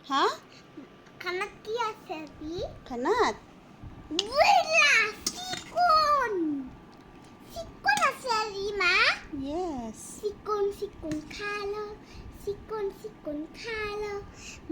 হা খানাত কি আছে আজি? খানাত বুইলা চিকন চিকন আছে আজি মা ইয়েছ চিকন চিকন খালো চিকন চিকন খালো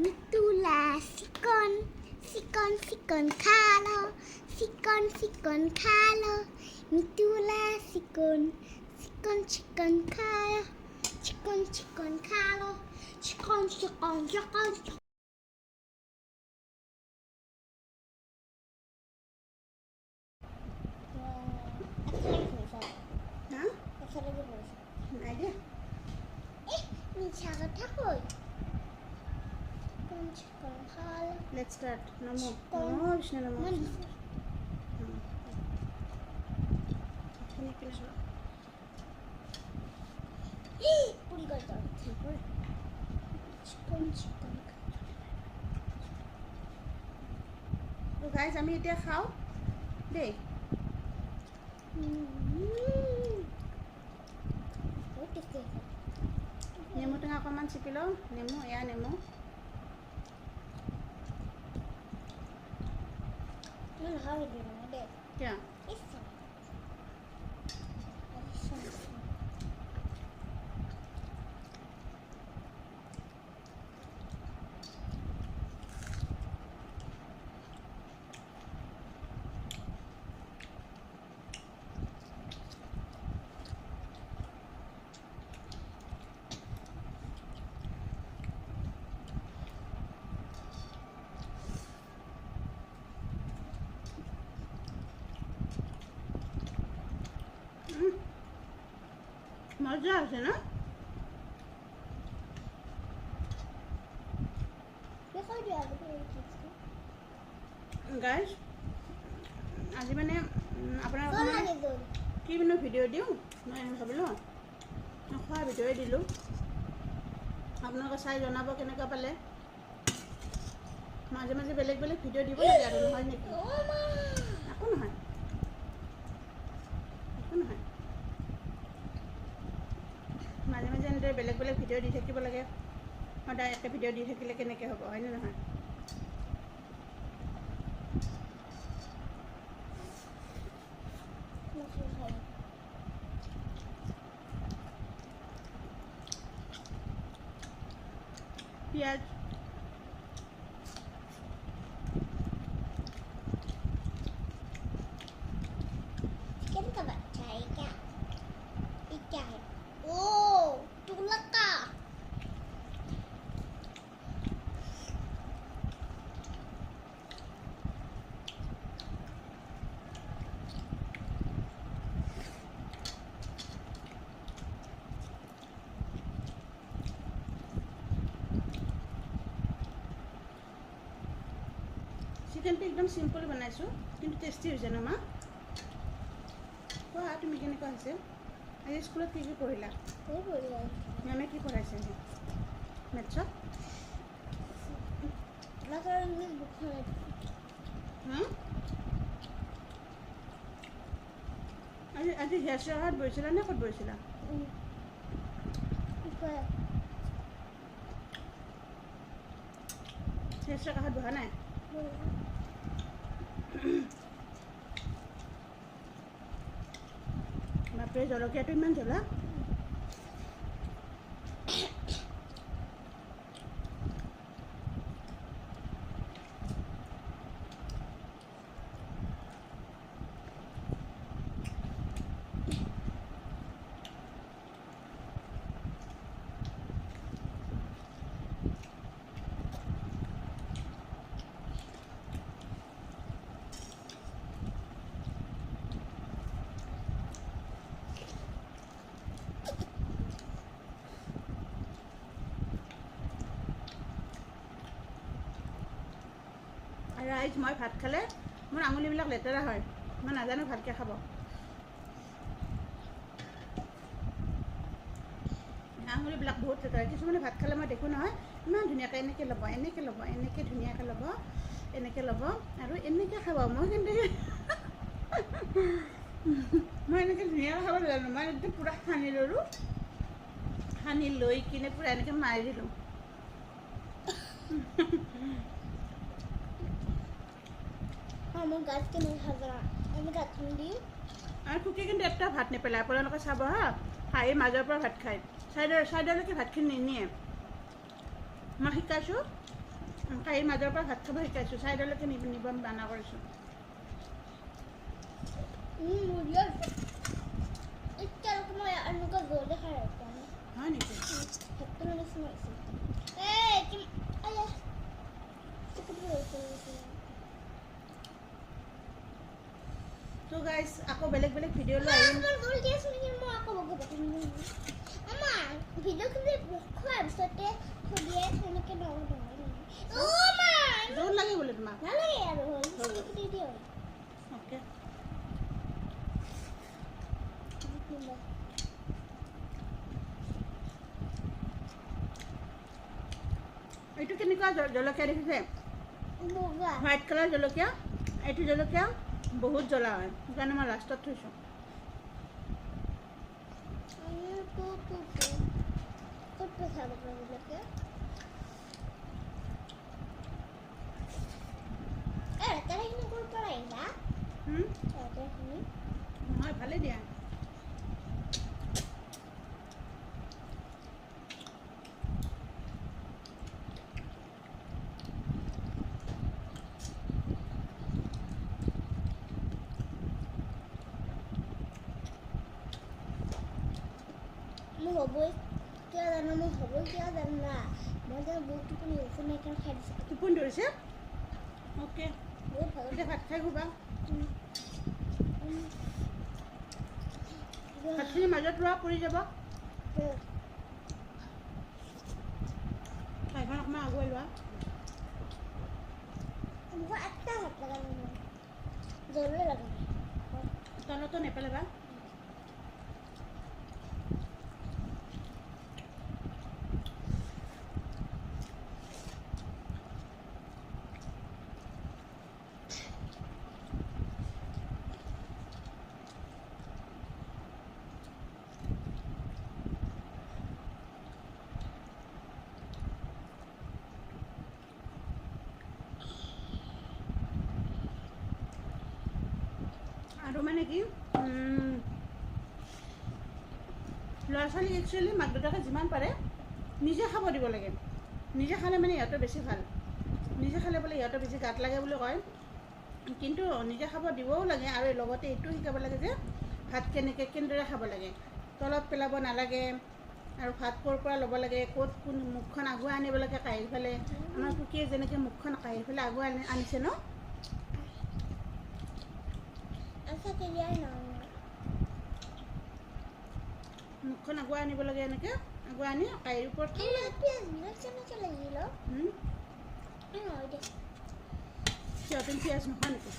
মিতুলা চিকন চিকন চিকন খালো চিকন চিকন খালো মিতুলা চিকন চিকন চিকন খালো চিকন চিকন খালো চিকন চিকন চিকন হা নাই দিয়া মিছা কথা কৈ চিকন চিকন খালো লেটছ ষ্টাৰ্ট নমো নমো বিষ্ণু নমো ধুনীয়াকৈ লৈছোঁ পুৰি গ'ল তোৰ চিকন চিকন গাইজ আমি এতিয়া খাওঁ দেই বহুত টেষ্টি আছে নেমু টেঙা অকণমান চিপি লওঁ নেমু এয়া নেমু মই নাখাওঁ সেইটো মানে দে কিয় মজা আছে না গাইজ আজি মানে আপোনালোকৰ কি মানে ভিডিঅ' দিওঁ মই ভাবিলোঁ খোৱা ভিডিঅ'ই দিলোঁ আপোনালোকে চাই জনাব কেনেকুৱা পালে মাজে মাজে বেলেগ বেলেগ ভিডিঅ' দিব লাগে আৰু নহয় নেকি একো নহয় একো নহয় মাজে মাজে এনেদৰে বেলেগ বেলেগ ভিডিঅ' দি থাকিব লাগে সদায় একে ভিডিঅ' দি থাকিলে কেনেকৈ হ'ব হয়নে নহয় পিঁয়াজ चिकन का बच्चा है क्या ये क्या है ओ तुगलक का চিকেনটো একদম চিম্পল বনাইছোঁ কিন্তু টেষ্টি হৈছে ন মা কোৱা তুমি কেনেকুৱা হৈছে আজি স্কুলত কি কি পঢ়িলা মেমে কি পঢ়াইছে মেথছত আজি আজি হেয়াৰ ষ্টাইলত বহিছিলা নে ক'ত বহিছিলা হেয়াৰ ষ্টাইল কাষত বহা নাই বাপৰে জলকীয়াটো ইমান জ্বলা ৰাইজ মই ভাত খালে মোৰ আঙুলিবিলাক লেতেৰা হয় মই নাজানো ভালকৈ খাব আঙুলিবিলাক বহুত লেতেৰা কিছুমানে ভাত খালে মই দেখোঁ নহয় ইমান ধুনীয়াকৈ এনেকৈ ল'ব এনেকৈ ল'ব এনেকৈ ধুনীয়াকৈ ল'ব এনেকৈ ল'ব আৰু এনেকৈ খাব মই কিন্তু মই এনেকৈ ধুনীয়াকৈ খাব নাজানো মই একদম পূৰা সানি ল'লোঁ সানি লৈ কিনে পূৰা এনেকৈ মাৰি দিলোঁ আমাৰ গাছকে নিয়ে খাবে না আমি গাছখান দিই আৰু কুকি কিন্তু এটা ভাত নেপেলায় আপোনালোকে চাব হা খাই মাজৰ পৰা ভাত খায় চাইডলৈকে ভাতখিনি নিনিয়ে মই শিকাইছোঁ খাই মাজৰ পৰা ভাত খাব শিকাইছোঁ চাইডলৈকে নিব মানা কৰিছোঁ মুড়িয়ে এতিয়া মই এনেকুৱা জলদি খাই ৰাখোঁ হয় নেকি ভাতটো মানে সোমাইছে এই কি আয়া তো গাইজ আকৌ বেলেগ বেলেগ ভিডিঅ' লৈ আহিম আমার গোল দিয়ে শুনি মই আকৌ বগো আমার ভিডিও কিন্তু খোৱাৰ পিছতে খুদিয়ে এনেকে ও মা জোৰ লাগে বোলে তোমাক নালাগে আৰু খুদি দিও অ'কে এইটো কেনেকুৱা জলকীয়া দেখিছে বগা হোৱাইট কালাৰ জলকীয়া এইটো জলকীয়া বহুত জ্বলা হয় সেইকাৰণে মই লাষ্টত থৈছোঁ নহয় ভালেই দিয়া মোৰ হ'বই কিয় জানো মোৰ হ'বই কিয় জানো না মই যে বহুত টোপনি হৈছে মই এইকাৰণে খাই দিছোঁ টোপনি ধৰিছে অ'কে বহুত ভাল এতিয়া ভাত খাই শুবা ভাতখিনি মাজত ৰোৱা পৰি যাব ঠাইখন অকণমান আগুৱাই লোৱা মোক একটা ভাত লগা নাই জ্বলে লগা নাই তলতো নেপেলাবা আৰু মানে কি ল'ৰা ছোৱালীক একচুৱেলি মাক দেউতাকে যিমান পাৰে নিজে খাব দিব লাগে নিজে খালে মানে ইহঁতৰ বেছি ভাল নিজে খালে বোলে ইহঁতৰ বেছি গাত লাগে বুলি কয় কিন্তু নিজে খাব দিবও লাগে আৰু লগতে এইটো শিকাব লাগে যে ভাত কেনেদৰে খাব লাগে তলত পেলাব নালাগে আৰু ভাত ক'ৰ পৰা ল'ব লাগে ক'ত কোন মুখখন আগুৱাই আনিব লাগে কাঢ়ি পেলাই আমাৰ কুকিয়ে যেনেকৈ মুখখন কাঢ়ি পেলাই আগুৱাই আনিছে ন মুখখন আগুৱাই আনিব লাগে এনেকৈ আগুৱাই আনি কাঢ়িৰ ওপৰত সিহঁতে পিঁয়াজ নোখোৱা নেকি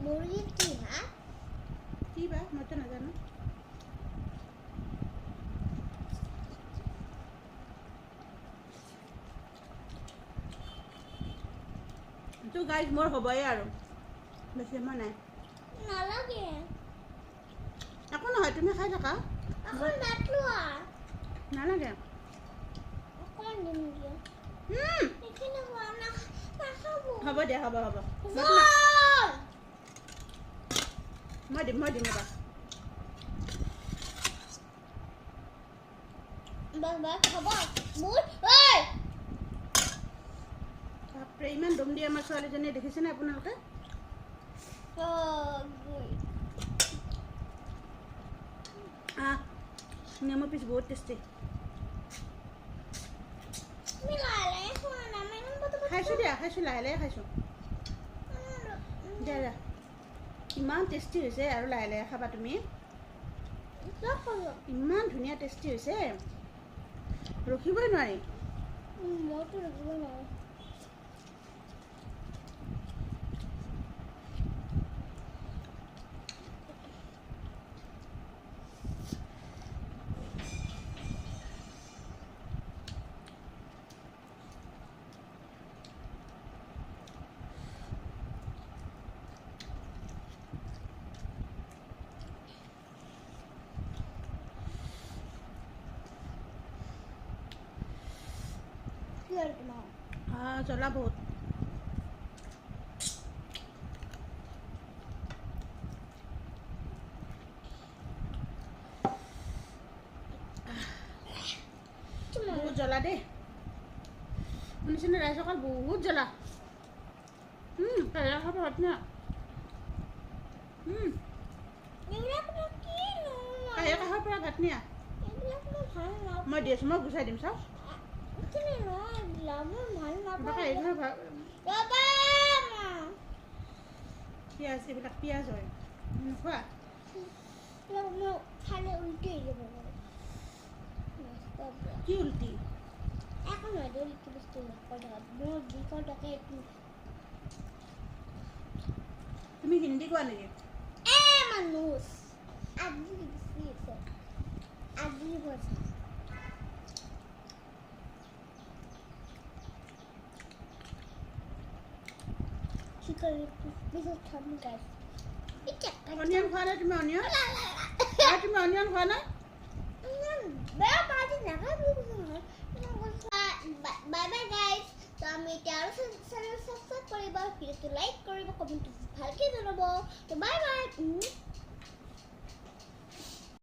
মুৰগি কি হ্যাঁ কি বা মইতো নাজানো তো গাইজ মোৰ হ'বই আৰু বেছি সময় নাই নালাগে একো নহয় তুমি খাই থাকা এখন ভাত লোৱা নালাগে অকণমান দিম দিয়া এইখিনি হোৱা নাখাব হ'ব দিয়া হ'ব মই দিম এবাৰ বাবা খাব মোৰ বাপৰে ইমান দম দিয়ে আমাৰ ছোৱালীজনীয়ে দেখিছেনে আপোনালোকে নেমু পিচ বহুত টেষ্টি খাইছোঁ লাহে লাহে খাইছোঁ দিয়া ইমান টেষ্টি হৈছে আৰু লাহে লাহে খাবা তুমি ইমান ধুনীয়া টেষ্টি হৈছে ৰখিবই নোৱাৰি মইতো ৰখিব নোৱাৰোঁ আৰু তোমাৰ জ্বলা বহুত বহুত জ্বলা দেই শুনিছেনে ৰাইজসকল বহুত জ্বলা কাইলৈ খাব ধুনীয়া এইবিলাক মই কি কাইলৈ কাষৰ পৰা ভাত নিয়া এইবিলাক মই ভাল নাপাওঁ মই দি আছোঁ মই গুচাই দিম চাওক কেলে নহয় এইবিলাক মই ভাল নাপাওঁ এইবিলাক ৰ'বা পিঁয়াজ এইবিলাক পিঁয়াজ হয় নোখোৱা এইবিলাক মই খালে উল্টি হৈ যাব কি উল্টি একো নহয় দে কি বস্তু মোৰ বিষৰ টকা একো তুমি হিন্দী কোৱা নেকি মানুষ আজি দিছে আজি বসে চিকেন বিশাল খাম গাইস অনিয়ন খোৱা নাই তুমি অনিয়ন তুমি অনিয়ন খোৱা নাই বেয়া পাতি নাখাবি বাই বাই গাইস তো আমি এতিয়া আৰু চেনেল সাবস্ক্ৰাইব কৰিব ভিডিঅ'টো লাইক কৰিব কমেণ্ট ভালকৈ জনাব তো বাই বাই